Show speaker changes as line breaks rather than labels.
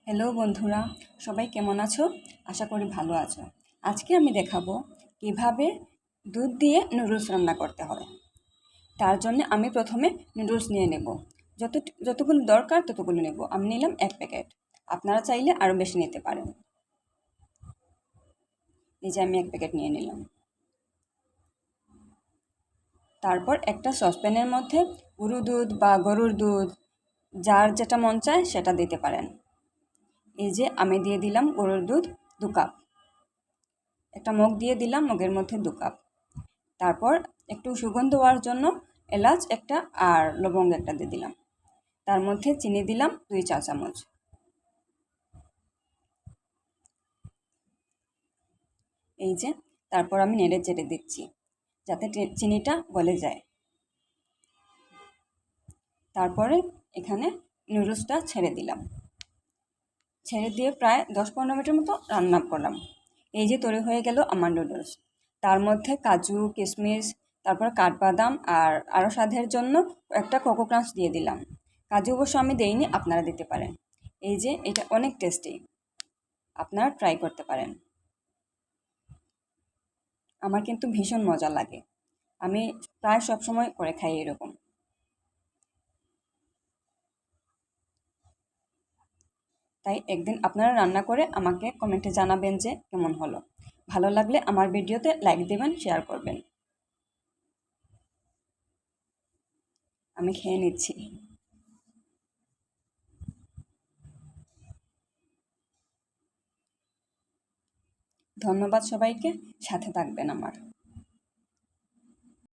Hello বন্ধুরা, সবাই কেমন আছো? আশা করি ভালো আছো। আজকে আমি দেখাবো কিভাবে দুধ দিয়ে নুডলস রান্না করতে হয়। তার জন্য আমি প্রথমে নুডলস নিয়ে নেব। যতগুলো দরকার ততগুলো নেব। আমি নিলাম 1 প্যাকেট। আপনারা চাইলে আরও বেশি নিতে পারেন। এই যে আমি 1 প্যাকেট নিয়ে নিলাম। তারপর একটা সসপ্যানের মধ্যে গরুর দুধ বা গরুর দুধ, যার যেটা মন চায় সেটা দিতে পারেন। এই যে আমি দিয়ে দিলাম গরুর দুধ 2 কাপ। একটা মগ দিয়ে দিলাম, মগের মধ্যে 2 কাপ। তারপর একটু সুগন্ধ হওয়ার জন্য এলাচ একটা আর লবঙ্গ একটা দিয়ে দিলাম। তার মধ্যে চিনি দিলাম 2 চা চামচ। এই যে তারপর আমি নেড়ে চেড়ে দিচ্ছি যাতে চিনিটা গলে যায়। তারপরে এখানে নুডলসটা ছেড়ে দিলাম। ছেড়ে দিয়ে প্রায় 10-15 মিনিটের মতো রান্না করলাম। এই যে তৈরি হয়ে গেল আমার নুডলস। তার মধ্যে কাজু, কিশমিশ, তারপর কাঠবাদাম আর আরও স্বাদের জন্য একটা কোকো ক্রাঞ্চ দিয়ে দিলাম। কাজু অবশ্য আমি দেইনি, আপনারা দিতে পারেন। এই যে এটা অনেক টেস্টি, আপনারা ট্রাই করতে পারেন। আমার কিন্তু ভীষণ মজা লাগে। আমি প্রায় সবসময় করে খাই এরকম। তাই একদিন আপনারা রান্না করে আমাকে কমেন্টে জানাবেন যে কেমন হলো। ভালো লাগলে আমার ভিডিওতে লাইক দেবেন, শেয়ার করবেন। আমি খেয়ে নিচ্ছি। ধন্যবাদ সবাইকে, সাথে থাকবেন আমার।